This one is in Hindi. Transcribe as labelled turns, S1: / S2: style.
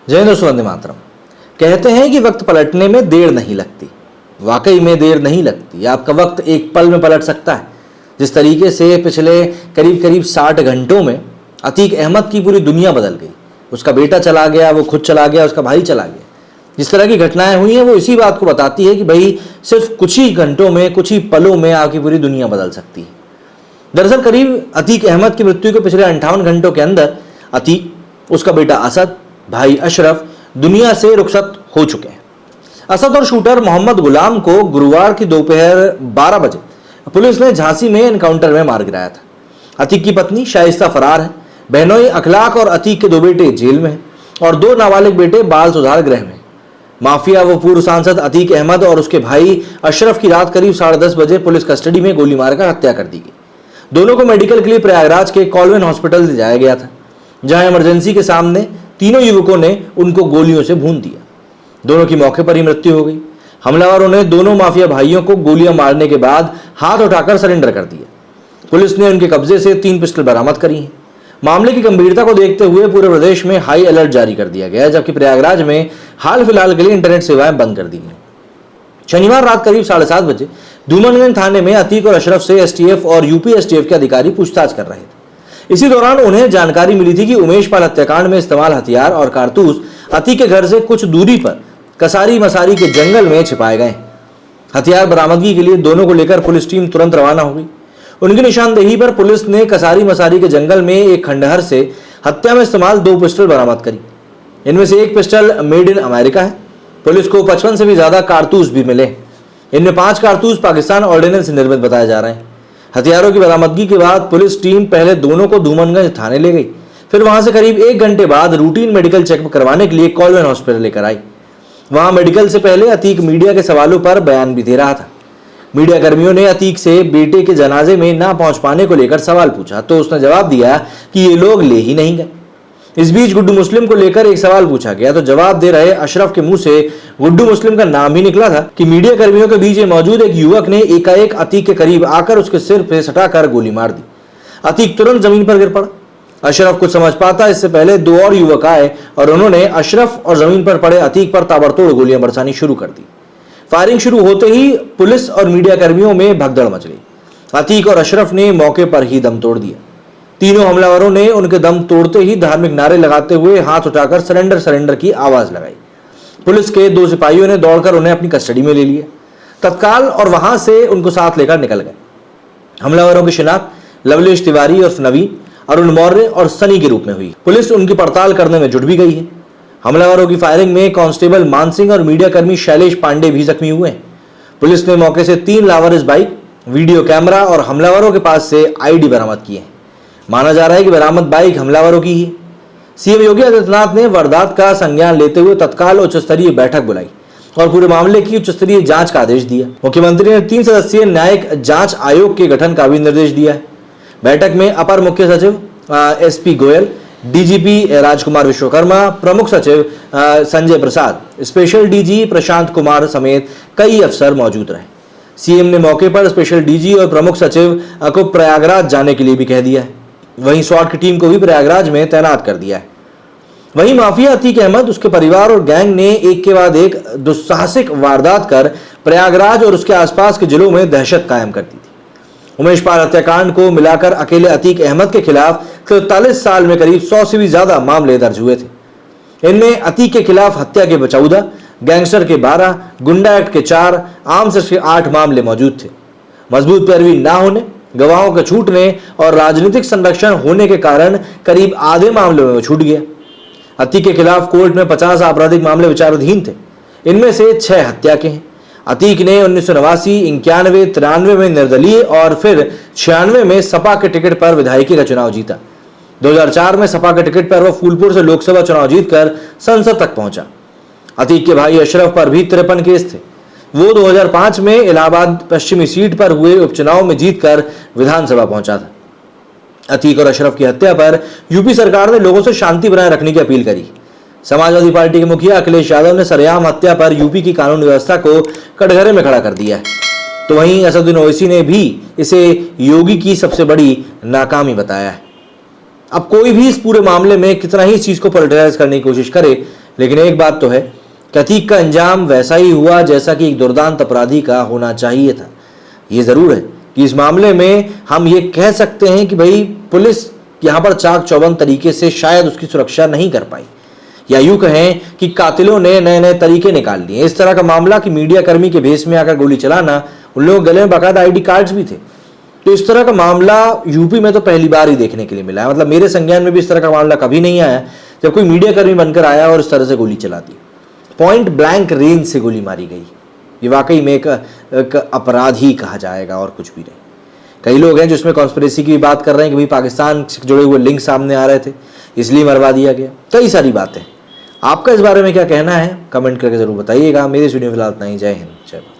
S1: जय दोस्तों, वंदे मातरम। कहते हैं कि वक्त पलटने में देर नहीं लगती। वाकई में देर नहीं लगती। आपका वक्त एक पल में पलट सकता है। जिस तरीके से पिछले करीब करीब 60 घंटों में अतीक अहमद की पूरी दुनिया बदल गई। उसका बेटा चला गया, वो खुद चला गया, उसका भाई चला गया। जिस तरह की घटनाएं हुई हैं वो इसी बात को बताती है कि भाई सिर्फ कुछ ही घंटों में, कुछ ही पलों में आपकी पूरी दुनिया बदल सकती है। दरअसल करीब अतीक अहमद की मृत्यु के पिछले 58 घंटों के अंदर अतीक, उसका बेटा असद, भाई अशरफ दुनिया से रुखसत हो चुके हैं। असद और शूटर मोहम्मद गुलाम को गुरुवार की दोपहर 12 बजे पुलिस ने झांसी में एनकाउंटर में मार गिराया था। अतीक की पत्नी शाइस्ता फरार है। बहनोई अखलाक और अतीक के 2 बेटे जेल में हैं और 2 नाबालिग बेटे बाल सुधार गृह में। माफिया व पूर्व सांसद अतीक अहमद और उसके भाई अशरफ की रात करीब 10:30 बजे पुलिस कस्टडी में गोली मारकर हत्या कर दी गई। दोनों को मेडिकल के लिए प्रयागराज के कॉलवेन हॉस्पिटल ले जाया गया था, जहां इमरजेंसी के सामने तीनों युवकों ने उनको गोलियों से भून दिया। दोनों की मौके पर ही मृत्यु हो गई। हमलावरों ने दोनों माफिया भाइयों को गोलियां मारने के बाद हाथ उठाकर सरेंडर कर दिया। पुलिस ने उनके कब्जे से 3 पिस्टल बरामद करी हैं। मामले की गंभीरता को देखते हुए पूरे प्रदेश में हाई अलर्ट जारी कर दिया गया है, जबकि प्रयागराज में हाल फिलहाल के लिए इंटरनेट सेवाएं बंद कर दी गई। शनिवार रात करीब 7:30 बजे धूमनगंज थाने में अतीक और अशरफ से एसटीएफ और यूपी एसटीएफ के अधिकारी पूछताछ कर रहे थे। इसी दौरान उन्हें जानकारी मिली थी कि उमेश पाल हत्याकांड में इस्तेमाल हथियार और कारतूस अतीक के घर से कुछ दूरी पर कसारी मसारी के जंगल में छिपाए गए। हथियार बरामदगी के लिए दोनों को लेकर पुलिस टीम तुरंत रवाना हो गई। उनकी निशानदेही पर पुलिस ने कसारी मसारी के जंगल में एक खंडहर से हत्या में इस्तेमाल 2 पिस्टल बरामद करी। इनमें से एक पिस्टल मेड इन अमेरिका है। पुलिस को 55 से भी ज्यादा कारतूस भी मिले। इनमें 5 कारतूस पाकिस्तान ऑर्डिनेंस से निर्मित बताए जा रहे हैं। हथियारों की बरामदगी के बाद पुलिस टीम पहले दोनों को धूमनगंज थाने ले गई, फिर वहां से करीब 1 घंटे बाद रूटीन मेडिकल चेकअप करवाने के लिए कॉलवेन हॉस्पिटल लेकर आई। वहां मेडिकल से पहले अतीक मीडिया के सवालों पर बयान भी दे रहा था। मीडिया कर्मियों ने अतीक से बेटे के जनाजे में ना पहुंच पाने को लेकर सवाल पूछा तो उसने जवाब दिया कि ये लोग ले ही नहीं गए। इस बीच गुड्डू मुस्लिम को लेकर एक सवाल पूछा गया तो जवाब दे रहे अशरफ के मुंह से गुड्डू मुस्लिम का नाम ही निकला था कि मीडिया कर्मियों के बीच मौजूद एक युवक ने एकाएक अतीक के करीब आकर उसके सिर पे सटाकर गोली मार दी। अतीक तुरंत जमीन पर गिर पड़ा। अशरफ कुछ समझ पाता इससे पहले 2 और युवक आए और उन्होंने अशरफ और जमीन पर पड़े अतीक पर ताबड़तोड़ गोलियां बरसानी शुरू कर दी। फायरिंग शुरू होते ही पुलिस और मीडिया कर्मियों में भगदड़ मच गई। अतीक और अशरफ ने मौके पर ही दम तोड़ दिया। तीनों हमलावरों ने उनके दम तोड़ते ही धार्मिक नारे लगाते हुए हाथ उठाकर सरेंडर सरेंडर की आवाज लगाई। पुलिस के 2 सिपाहियों ने दौड़कर उन्हें अपनी कस्टडी में ले लिया तत्काल और वहां से उनको साथ लेकर निकल गए। हमलावरों की शिनाख्त लवलेश तिवारी और नवीन, अरुण मौर्य और सनी के रूप में हुई। पुलिस उनकी पड़ताल करने में जुट भी गई है। हमलावरों की फायरिंग में कांस्टेबल मानसिंह और मीडिया कर्मी शैलेश पांडे भी जख्मी हुए हैं। पुलिस ने मौके से 3 लावारिस बाइक, वीडियो कैमरा और हमलावरों के पास से आईडी बरामद किए हैं। माना जा रहा है कि बरामद बाइक हमलावरों की ही। सीएम योगी आदित्यनाथ ने वारदात का संज्ञान लेते हुए तत्काल उच्च स्तरीय बैठक बुलाई और पूरे मामले की उच्च स्तरीय जांच का आदेश दिया। मुख्यमंत्री ने 3 सदस्यीय न्यायिक जांच आयोग के गठन का भी निर्देश दिया है। बैठक में अपर मुख्य सचिव एसपी गोयल, डीजीपी राजकुमार विश्वकर्मा, प्रमुख सचिव संजय प्रसाद, स्पेशल डीजी प्रशांत कुमार समेत कई अफसर मौजूद रहे। सीएम ने मौके पर स्पेशल डीजी और प्रमुख सचिव को प्रयागराज जाने के लिए भी कह दिया है। वहीं स्वाट की टीम को भी प्रयागराज में तैनात कर दिया है। वहीं माफिया अतीक अहमद, उसके परिवार और गैंग ने एक के बाद एक दुस्साहसिक वारदात कर प्रयागराज और उसके आसपास के जिलों में दहशत कायम कर दी थी। उमेश पाल हत्याकांड को मिलाकर अकेले अतीक अहमद के खिलाफ 43 साल में करीब 100 से भी ज्यादा मामले दर्ज हुए थे। इनमें अतीक के खिलाफ हत्या के 14, गैंगस्टर के 12, गुंडा एक्ट के 4, आर्म्स के 8 मामले मौजूद थे। मजबूत पैरवी न होने, गवाहों के छूटने और राजनीतिक संरक्षण होने के कारण करीब आधे मामलों में छूट गया। अतीक के खिलाफ कोर्ट में 50 आपराधिक मामले विचाराधीन थे। इनमें से 6 हत्या के हैं। अतीक ने 1989, 91, 93 में निर्दलीय और फिर 96 में सपा के टिकट पर विधायकी का चुनाव जीता। 2004 में सपा के टिकट पर वह फूलपुर से लोकसभा चुनाव जीतकर संसद तक पहुंचा। अतीक के भाई अशरफ पर भी 53 केस थे। वो 2005 में इलाहाबाद पश्चिमी सीट पर हुए उपचुनाव में जीतकर विधानसभा पहुंचा था। अतीक और अशरफ की हत्या पर यूपी सरकार ने लोगों से शांति बनाए रखने की अपील करी। समाजवादी पार्टी के मुखिया अखिलेश यादव ने सरेआम हत्या पर यूपी की कानून व्यवस्था को कटघरे में खड़ा कर दिया है। तो वहीं असदुद्दीन ओवैसी ने भी इसे योगी की सबसे बड़ी नाकामी बताया है। अब कोई भी इस पूरे मामले में कितना ही इस चीज को पॉलिटिसाइज करने की कोशिश करे, लेकिन एक बात तो है कि अतीक का अंजाम वैसा ही हुआ जैसा कि एक दुर्दांत अपराधी का होना चाहिए था। ये ज़रूर है कि इस मामले में हम ये कह सकते हैं कि भाई पुलिस यहाँ पर चाक चौबंद तरीके से शायद उसकी सुरक्षा नहीं कर पाई, या यूं कहें कि कातिलों ने नए नए तरीके निकाल लिए। इस तरह का मामला कि मीडिया कर्मी के भेष में आकर गोली चलाना, उन लोगों के गले में बाकायदा आईडी कार्ड्स भी थे। तो इस तरह का मामला यूपी में तो पहली बार ही देखने के लिए मिला है। मतलब मेरे संज्ञान में भी इस तरह का मामला कभी नहीं आया जब कोई मीडिया कर्मी बनकर आया और इस तरह से गोली चला दी। पॉइंट ब्लैंक रेंज से गोली मारी गई। ये वाकई में एक अपराध ही कहा जाएगा और कुछ भी नहीं। कई लोग हैं जो इसमें कॉन्स्पिरेसी की बात कर रहे हैं कि भाई पाकिस्तान से जुड़े हुए लिंक सामने आ रहे थे इसलिए मरवा दिया गया। कई सारी बातें। आपका इस बारे में क्या कहना है कमेंट करके जरूर बताइएगा। मेरे इस वीडियो में फिलहाल इतना ही। जय हिंद, जय भारत।